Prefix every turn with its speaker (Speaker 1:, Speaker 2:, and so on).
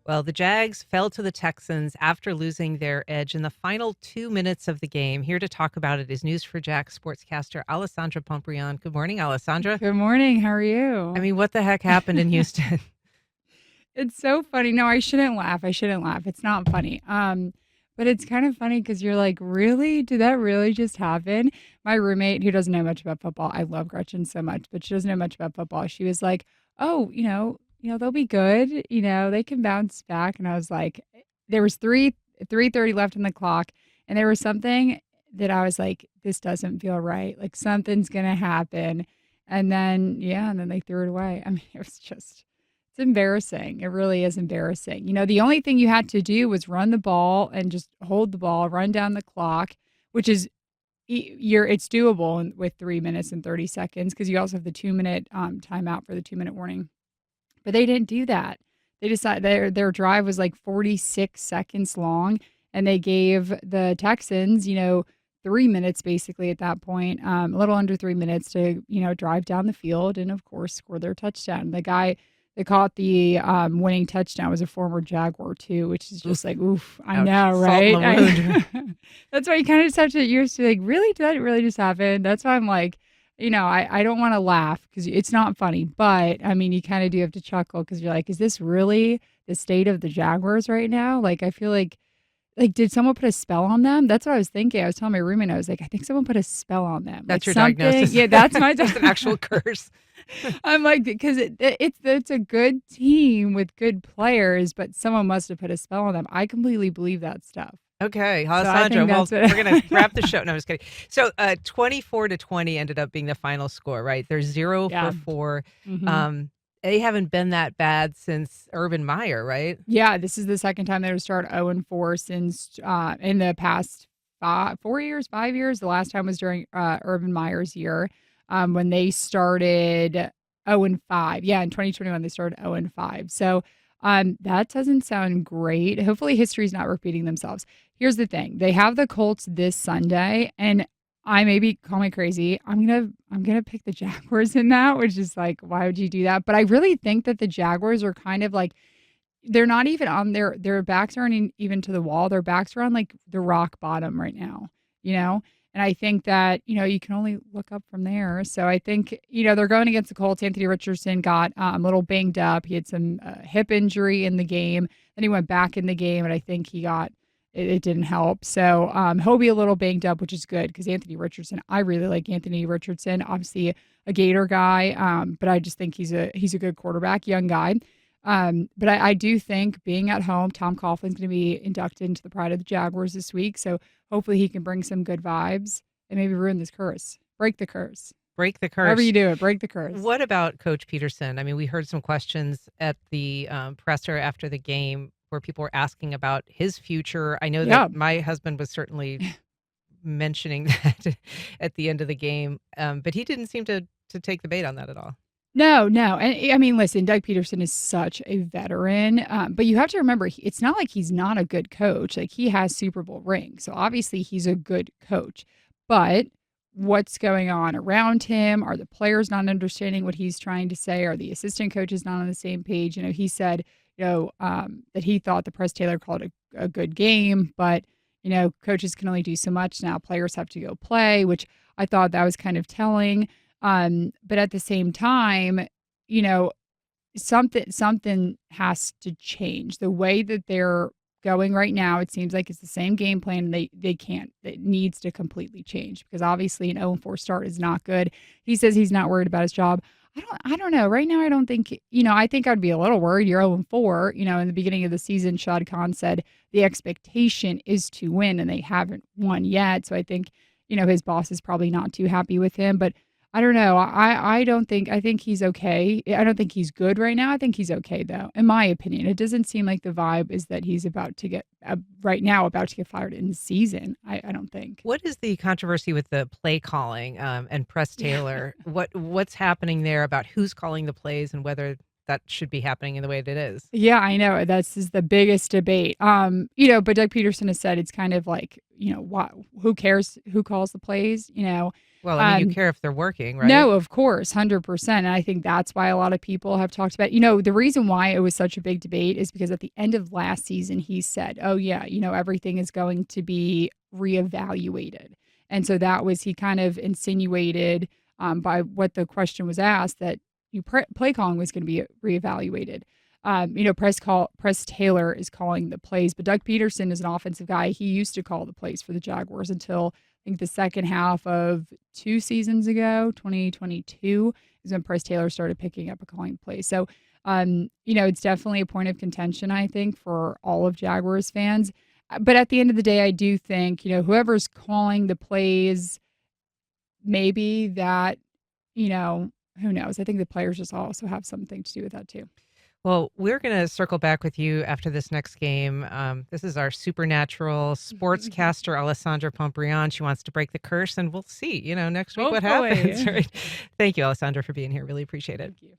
Speaker 1: Well, the Jags fell to the Texans after losing their edge in the final 2 minutes of the game. Here to talk about it is News4Jax sportscaster Alessandra Pontbriand. Good morning, Alessandra.
Speaker 2: Good morning. How are
Speaker 1: I
Speaker 2: you?
Speaker 1: mean, what the heck happened in Houston?
Speaker 2: It's so funny. No, I shouldn't laugh. I shouldn't laugh. It's not funny. But it's kind of funny because you're like, really? Did that really just happen? My roommate, who doesn't know much about football, I love Gretchen so much, but she doesn't know much about football. She was like, "Oh, they'll be good. They can bounce back." And I was like, there was 3:30 left in the clock, and there was something that I was like, this doesn't feel right. Like something's gonna happen. And then yeah, and then they threw it away. I mean, it was just it's embarrassing. It really is embarrassing. The only thing you had to do was run the ball and just hold the ball, run down the clock, which is it's doable with 3 minutes and 30 seconds because you also have the 2 minute timeout for the 2 minute warning. But they didn't do that. They decided their drive was like 46 seconds long, and they gave the Texans, 3 minutes basically at that point, a little under 3 minutes to drive down the field and of course score their touchdown. The guy that caught the winning touchdown was a former Jaguar too, which is just
Speaker 1: Oof,
Speaker 2: like, oof, I
Speaker 1: ouch.
Speaker 2: know,
Speaker 1: Salt in
Speaker 2: right?
Speaker 1: the wound.
Speaker 2: That's why you kind of just have to, you're just like, really? Did that really just happen? That's why I'm like, I don't want to laugh because it's not funny, but I mean, you kind of do have to chuckle because you're like, is this really the state of the Jaguars right now? Like, I feel like, did someone put a spell on them? That's what I was thinking. I was telling my roommate, I was like, I think someone put a spell on them. Like
Speaker 1: That's your
Speaker 2: something.
Speaker 1: diagnosis.
Speaker 2: Yeah, that's my.
Speaker 1: Just an actual curse.
Speaker 2: I'm like, because it's a good team with good players, but someone must have put a spell on them. I completely believe that stuff.
Speaker 1: Okay,
Speaker 2: So I
Speaker 1: Alessandra.
Speaker 2: think
Speaker 1: Well,
Speaker 2: that's what.
Speaker 1: we're gonna wrap the show. No, I'm just kidding. So, 24-20 ended up being the final score, right? They're zero for
Speaker 2: Yeah.
Speaker 1: four.
Speaker 2: hmm
Speaker 1: Um, they haven't been that bad since Urban Meyer, right?
Speaker 2: Yeah, this is the second time they would start 0-4 since in the past 4 years, 5 years. The last time was during Urban Meyer's year when they started 0-5. Yeah, in 2021 they started 0-5. So that doesn't sound great. Hopefully, history's not repeating themselves. Here's the thing: they have the Colts this Sunday, and I maybe call me crazy. I'm gonna pick the Jaguars in that, which is like, why would you do that? But I really think that the Jaguars are kind of like they're not even on their backs aren't even to the wall. Their backs are on like the rock bottom right now, you know? And I think that, you can only look up from there. So I think, they're going against the Colts. Anthony Richardson got a little banged up. He had some hip injury in the game. Then he went back in the game, and I think it didn't help. So he'll be a little banged up, which is good because Anthony Richardson, I really like Anthony Richardson, obviously a Gator guy, but I just think he's a good quarterback, young guy. But I do think being at home, Tom Coughlin's going to be inducted into the Pride of the Jaguars this week. So hopefully he can bring some good vibes and maybe ruin this curse. Break the curse.
Speaker 1: Break the
Speaker 2: However
Speaker 1: curse.
Speaker 2: you do it, break the curse.
Speaker 1: What about Coach Peterson? I mean, we heard some questions at the presser after the game where people were asking about his future. I know
Speaker 2: Yeah.
Speaker 1: that my husband was certainly mentioning that at the end of the game, but he didn't seem to take the bait on that at all.
Speaker 2: No, no. And I mean, listen, Doug Peterson is such a veteran, but you have to remember, it's not like he's not a good coach. Like he has Super Bowl rings. So obviously he's a good coach. But what's going on around him? Are the players not understanding what he's trying to say? Are the assistant coaches not on the same page? He said, that he thought the Press Taylor called a good game, but, coaches can only do so much now. Players have to go play, which I thought that was kind of telling. But at the same time, you know, something has to change. The way that they're going right now, it seems like it's the same game plan and they can't. It needs to completely change because obviously an 0-4 start is not good. He says he's not worried about his job. I don't know. Right now I don't think, I think I'd be a little worried. You're 0-4. In the beginning of the season, Shad Khan said the expectation is to win and they haven't won yet. So I think, his boss is probably not too happy with him, but I don't know. I don't think I think he's okay. I don't think he's good right now. I think he's okay though, in my opinion. It doesn't seem like the vibe is that he's about to get right now about to get fired in the season. I don't think.
Speaker 1: What is the controversy with the play calling and Press
Speaker 2: Yeah.
Speaker 1: Taylor? What's happening there about who's calling the plays and whether that should be happening in the way that it is.
Speaker 2: Yeah, I know. That's is the biggest debate. But Doug Peterson has said it's kind of like, what, who cares who calls the plays,
Speaker 1: Well, I mean, you
Speaker 2: Um,
Speaker 1: care if they're working, right?
Speaker 2: no, of course, 100%. And I think that's why a lot of people have talked about, the reason why it was such a big debate is because at the end of last season, he said, oh, yeah, everything is going to be reevaluated. And so he kind of insinuated by what the question was asked that play calling was going to be reevaluated. Press Taylor is calling the plays, but Doug Peterson is an offensive guy. He used to call the plays for the Jaguars until I think the second half of 2 seasons ago, 2022, is when Press Taylor started picking up a calling plays. So, it's definitely a point of contention, I think, for all of Jaguars fans. But at the end of the day, I do think, whoever's calling the plays, maybe that, who knows? I think the players just also have something to do with that too.
Speaker 1: Well, we're going to circle back with you after this next game. This is our supernatural sportscaster Alessandra Pontbriand. She wants to break the curse, and we'll see, next week what happens.
Speaker 2: Hopefully.
Speaker 1: Right? Thank you, Alessandra, for being here. Really appreciate it.
Speaker 2: Thank you.